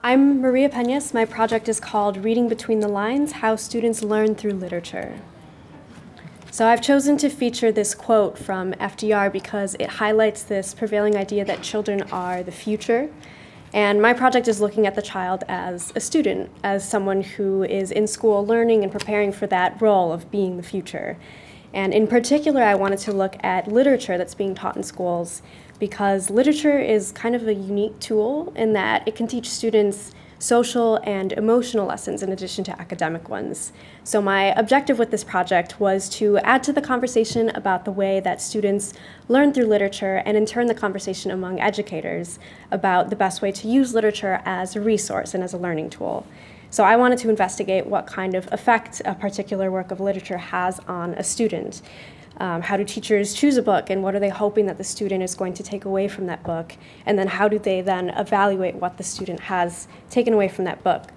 I'm Maria Penas. My project is called Reading Between the Lines: How Students Learn Through Literature. So I've chosen to feature this quote from FDR because it highlights this prevailing idea that children are the future. And my project is looking at the child as a student, as someone who is in school learning and preparing for that role of being the future. And in particular, I wanted to look at literature that's being taught in schools because literature is kind of a unique tool in that it can teach students social and emotional lessons in addition to academic ones. So my objective with this project was to add to the conversation about the way that students learn through literature and in turn the conversation among educators about the best way to use literature as a resource and as a learning tool. So I wanted to investigate what kind of effect a particular work of literature has on a student. How do teachers choose a book, and what are they hoping that the student is going to take away from that book? And then how do they then evaluate what the student has taken away from that book?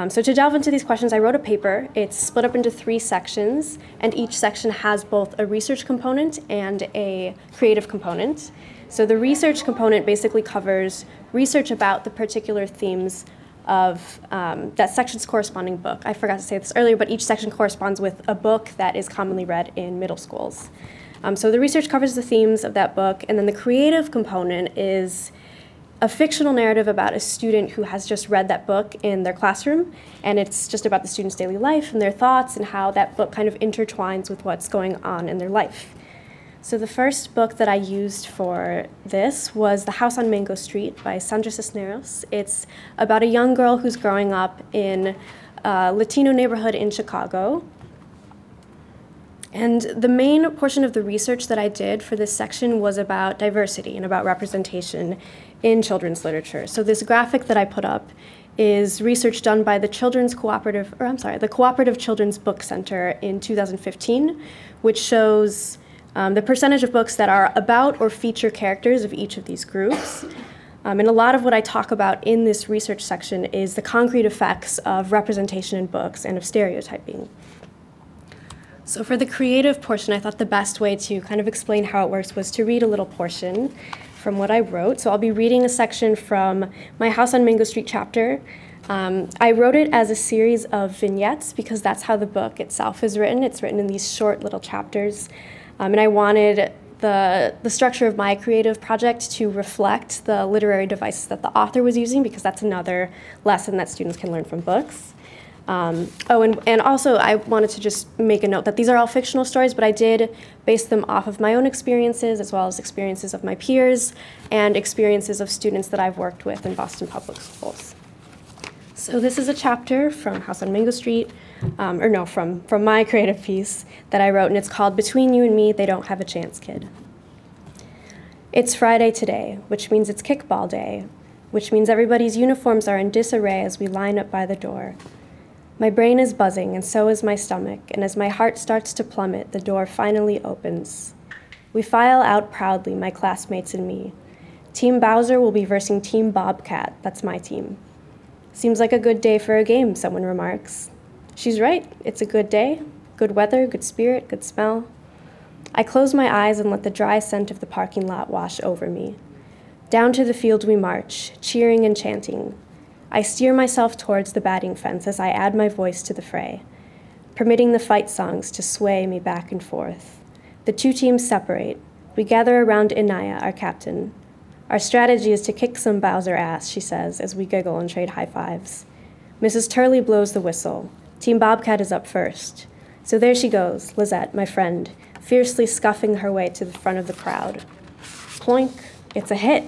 So to delve into these questions, I wrote a paper. It's split up into 3 sections, and each section has both a research component and a creative component. So the research component basically covers research about the particular themes of that section's corresponding book. I forgot to say this earlier, but each section corresponds with a book that is commonly read in middle schools. So the research covers the themes of that book, and then the creative component is a fictional narrative about a student who has just read that book in their classroom, and it's just about the student's daily life and their thoughts and how that book kind of intertwines with what's going on in their life. So the first book that I used for this was The House on Mango Street by Sandra Cisneros. It's about a young girl who's growing up in a Latino neighborhood in Chicago. And the main portion of the research that I did for this section was about diversity and about representation in children's literature. So this graphic that I put up is research done by the the Cooperative Children's Book Center in 2015, which shows the percentage of books that are about or feature characters of each of these groups. And a lot of what I talk about in this research section is the concrete effects of representation in books and of stereotyping. So for the creative portion, I thought the best way to kind of explain how it works was to read a little portion from what I wrote. So I'll be reading a section from my House on Mango Street chapter. I wrote it as a series of vignettes because that's how the book itself is written. It's written in these short little chapters. And I wanted the structure of my creative project to reflect the literary devices that the author was using, because that's another lesson that students can learn from books. And also I wanted to just make a note that these are all fictional stories, but I did base them off of my own experiences as well as experiences of my peers and experiences of students that I've worked with in Boston Public Schools. So this is a chapter from House on Mango Street, from my creative piece that I wrote, and it's called Between You and Me, They Don't Have a Chance, Kid. It's Friday today, which means it's kickball day, which means everybody's uniforms are in disarray as we line up by the door. My brain is buzzing, and so is my stomach, and as my heart starts to plummet, the door finally opens. We file out proudly, my classmates and me. Team Bowser will be versing Team Bobcat, that's my team. Seems like a good day for a game, someone remarks. She's right, it's a good day. Good weather, good spirit, good smell. I close my eyes and let the dry scent of the parking lot wash over me. Down to the field we march, cheering and chanting. I steer myself towards the batting fence as I add my voice to the fray, permitting the fight songs to sway me back and forth. The 2 teams separate. We gather around Inaya, our captain. Our strategy is to kick some Bowser ass, she says, as we giggle and trade high fives. Mrs. Turley blows the whistle. Team Bobcat is up first. So there she goes, Lizette, my friend, fiercely scuffing her way to the front of the crowd. Ploink, it's a hit.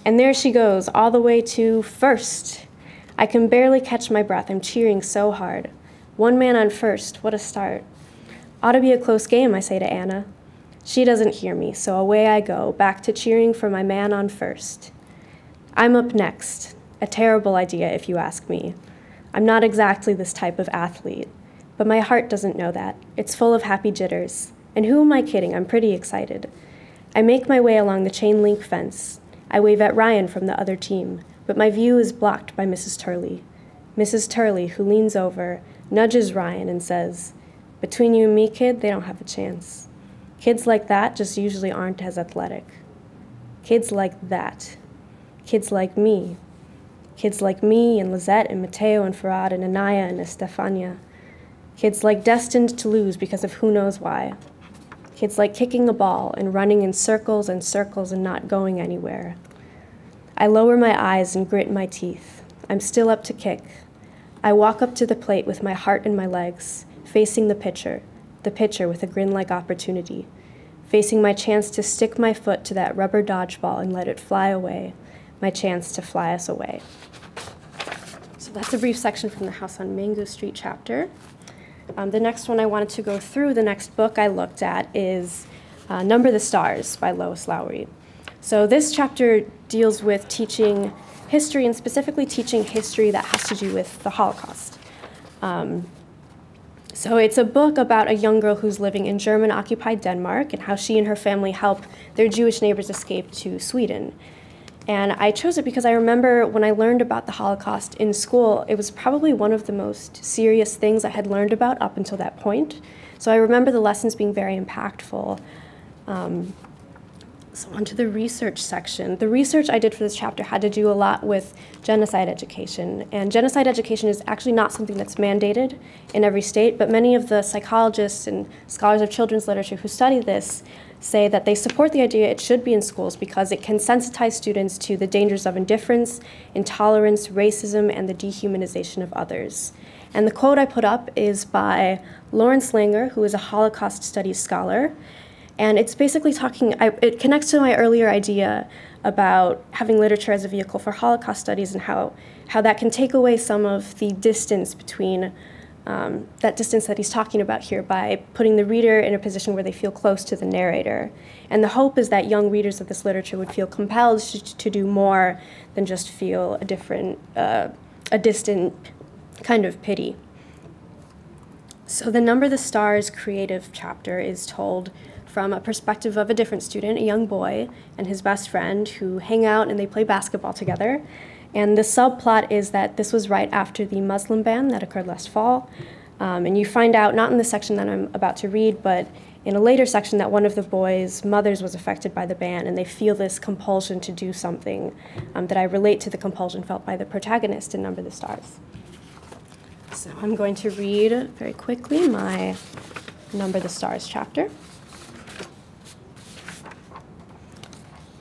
And there she goes, all the way to first. I can barely catch my breath. I'm cheering so hard. 1 man on first, what a start. Ought to be a close game, I say to Anna. She doesn't hear me, so away I go, back to cheering for my man on first. I'm up next. A terrible idea, if you ask me. I'm not exactly this type of athlete, but my heart doesn't know that. It's full of happy jitters. And who am I kidding? I'm pretty excited. I make my way along the chain-link fence. I wave at Ryan from the other team, but my view is blocked by Mrs. Turley. Mrs. Turley, who leans over, nudges Ryan and says, "Between you and me, kid, they don't have a chance. Kids like that just usually aren't as athletic. Kids like that. Kids like me. Kids like me and Lizette and Mateo and Farad and Anaya and Estefania. Kids like destined to lose because of who knows why. Kids like kicking a ball and running in circles and circles and not going anywhere. I lower my eyes and grit my teeth. I'm still up to kick. I walk up to the plate with my heart in my legs, facing the pitcher with a grin like opportunity, facing my chance to stick my foot to that rubber dodgeball and let it fly away, my chance to fly us away. So that's a brief section from the House on Mango Street chapter. The next one I wanted to go through, the next book I looked at is Number the Stars by Lois Lowry. So this chapter deals with teaching history, and specifically teaching history that has to do with the Holocaust. So it's a book about a young girl who's living in German-occupied Denmark and how she and her family help their Jewish neighbors escape to Sweden. And I chose it because I remember when I learned about the Holocaust in school, it was probably one of the most serious things I had learned about up until that point. So I remember the lessons being very impactful. So onto the research section. The research I did for this chapter had to do a lot with genocide education. And genocide education is actually not something that's mandated in every state, but many of the psychologists and scholars of children's literature who study this say that they support the idea it should be in schools because it can sensitize students to the dangers of indifference, intolerance, racism, and the dehumanization of others. And the quote I put up is by Lawrence Langer, who is a Holocaust studies scholar. And it's basically it connects to my earlier idea about having literature as a vehicle for Holocaust studies and how that can take away some of the distance between that distance that he's talking about here by putting the reader in a position where they feel close to the narrator. And the hope is that young readers of this literature would feel compelled to do more than just feel a distant kind of pity. So the Number the Stars creative chapter is told from a perspective of a different student, a young boy, and his best friend who hang out and they play basketball together. And the subplot is that this was right after the Muslim ban that occurred last fall. And you find out, not in the section that I'm about to read, but in a later section that one of the boys' mothers was affected by the ban, and they feel this compulsion to do something that I relate to the compulsion felt by the protagonist in Number the Stars. So I'm going to read very quickly my Number the Stars chapter.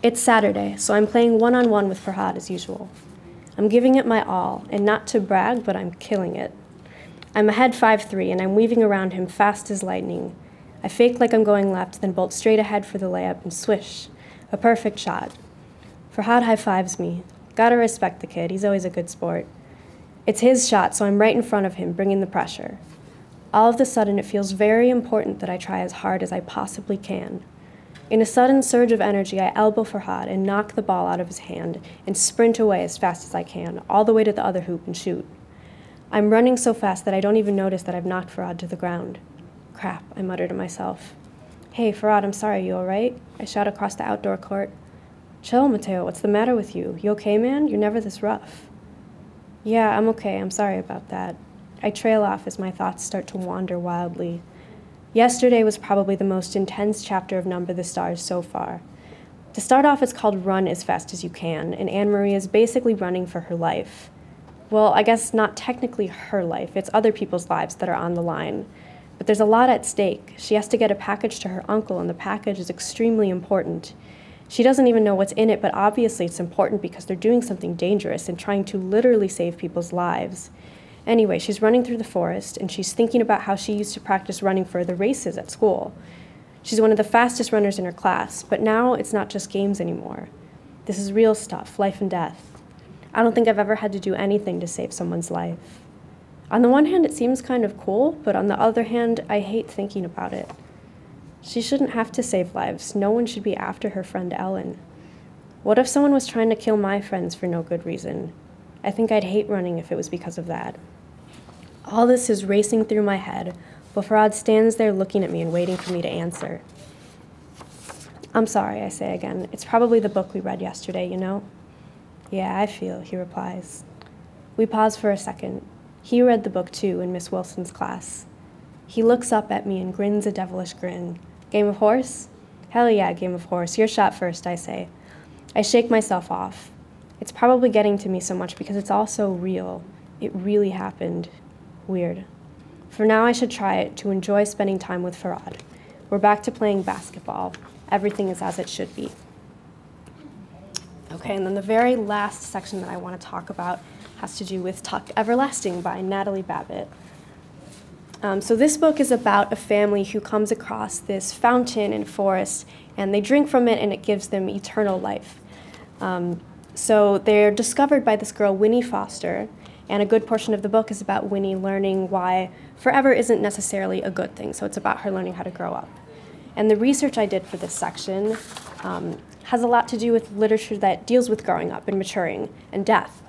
It's Saturday, so I'm playing one-on-one with Farhad as usual. I'm giving it my all, and not to brag, but I'm killing it. I'm ahead 5-3, and I'm weaving around him fast as lightning. I fake like I'm going left, then bolt straight ahead for the layup, and swish. A perfect shot. Farhad high-fives me. Gotta respect the kid, he's always a good sport. It's his shot, so I'm right in front of him, bringing the pressure. All of a sudden, it feels very important that I try as hard as I possibly can. In a sudden surge of energy, I elbow Farhad and knock the ball out of his hand and sprint away as fast as I can, all the way to the other hoop and shoot. I'm running so fast that I don't even notice that I've knocked Farhad to the ground. Crap, I mutter to myself. Hey, Farhad, I'm sorry, you all right? I shout across the outdoor court. Chill, Mateo, what's the matter with you? You okay, man? You're never this rough. Yeah, I'm okay, I'm sorry about that. I trail off as my thoughts start to wander wildly. Yesterday was probably the most intense chapter of Number the Stars so far. To start off, it's called Run as Fast as You Can, and Anne-Marie is basically running for her life. Well, I guess not technically her life, it's other people's lives that are on the line. But there's a lot at stake. She has to get a package to her uncle, and the package is extremely important. She doesn't even know what's in it, but obviously it's important because they're doing something dangerous and trying to literally save people's lives. Anyway, she's running through the forest, and she's thinking about how she used to practice running for the races at school. She's one of the fastest runners in her class, but now it's not just games anymore. This is real stuff, life and death. I don't think I've ever had to do anything to save someone's life. On the one hand, it seems kind of cool, but on the other hand, I hate thinking about it. She shouldn't have to save lives. No one should be after her friend Ellen. What if someone was trying to kill my friends for no good reason? I think I'd hate running if it was because of that. All this is racing through my head, but Farhad stands there looking at me and waiting for me to answer. I'm sorry, I say again. It's probably the book we read yesterday, you know? Yeah, I feel, he replies. We pause for a second. He read the book too in Miss Wilson's class. He looks up at me and grins a devilish grin. Game of horse? Hell yeah, game of horse. Your shot first, I say. I shake myself off. It's probably getting to me so much because it's all so real. It really happened. Weird. For now, I should try it to enjoy spending time with Farad. We're back to playing basketball. Everything is as it should be. Okay, and then the very last section that I want to talk about has to do with Tuck Everlasting by Natalie Babbitt. So this book is about a family who comes across this fountain in forest, and they drink from it, and it gives them eternal life. So they're discovered by this girl, Winnie Foster, and a good portion of the book is about Winnie learning why forever isn't necessarily a good thing. So it's about her learning how to grow up. And the research I did for this section has a lot to do with literature that deals with growing up and maturing and death.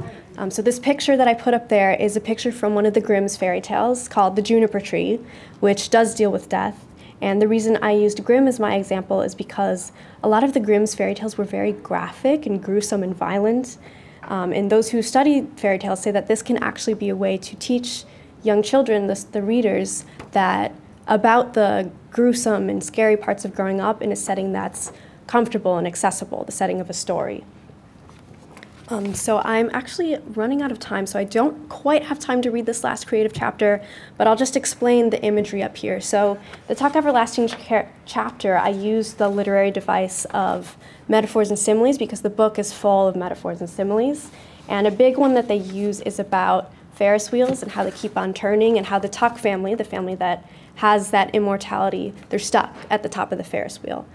So this picture that I put up there is a picture from one of the Grimm's fairy tales called The Juniper Tree, which does deal with death. And the reason I used Grimm as my example is because a lot of the Grimm's fairy tales were very graphic and gruesome and violent. And those who study fairy tales say that this can actually be a way to teach young children, the readers, that about the gruesome and scary parts of growing up in a setting that's comfortable and accessible, the setting of a story. So I'm actually running out of time, so I don't quite have time to read this last creative chapter, but I'll just explain the imagery up here. So the Tuck Everlasting chapter, I used the literary device of metaphors and similes because the book is full of metaphors and similes. And a big one that they use is about Ferris wheels and how they keep on turning, and how the Tuck family, the family that has that immortality, they're stuck at the top of the Ferris wheel.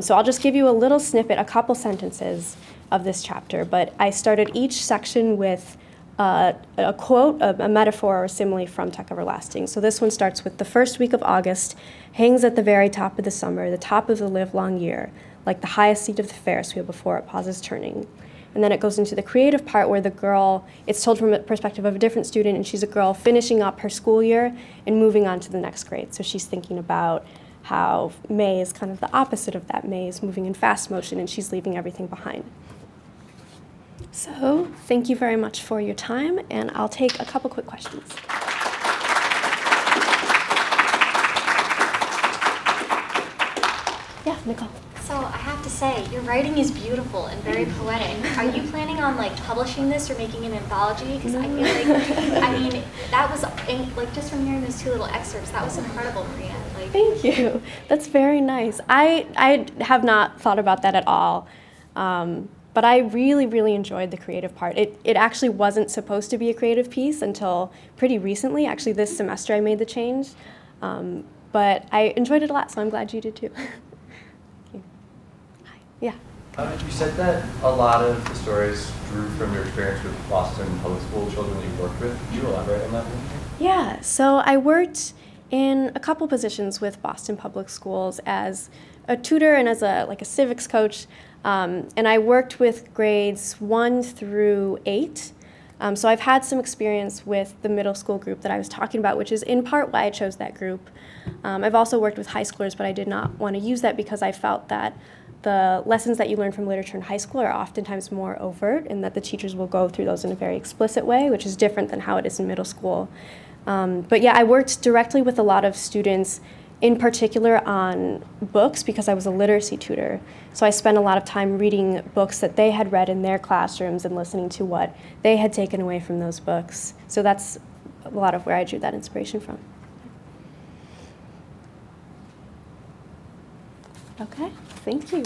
So I'll just give you a little snippet, a couple sentences of this chapter, but I started each section with a quote, a metaphor or a simile from Tuck Everlasting. So this one starts with, "The first week of August hangs at the very top of the summer, the top of the livelong year, like the highest seat of the Ferris wheel before it pauses turning." And then it goes into the creative part where the girl, it's told from the perspective of a different student, and she's a girl finishing up her school year and moving on to the next grade. So she's thinking about how May is kind of the opposite of that. May is moving in fast motion, and she's leaving everything behind. So thank you very much for your time, and I'll take a couple quick questions. Yeah, Nicole. So I have to say, your writing is beautiful and very poetic. Are you planning on publishing this or making an anthology? Because I feel like, I mean, that was just from hearing those two little excerpts, that was incredible, Maria. Thank you. That's very nice. I have not thought about that at all, but I really, really enjoyed the creative part. It actually wasn't supposed to be a creative piece until pretty recently. Actually, this semester I made the change, but I enjoyed it a lot, so I'm glad you did too. Yeah. You said that a lot of the stories drew from your experience with Boston public school children that you worked with. Could you elaborate on that? Yeah, so I worked in a couple positions with Boston Public Schools as a tutor and as a civics coach, and I worked with grades 1 through 8. So I've had some experience with the middle school group that I was talking about, which is in part why I chose that group. I've also worked with high schoolers, but I did not want to use that because I felt that the lessons that you learn from literature in high school are oftentimes more overt, and that the teachers will go through those in a very explicit way, which is different than how it is in middle school. But yeah, I worked directly with a lot of students, in particular on books, because I was a literacy tutor. So I spent a lot of time reading books that they had read in their classrooms and listening to what they had taken away from those books. So that's a lot of where I drew that inspiration from. Okay, thank you.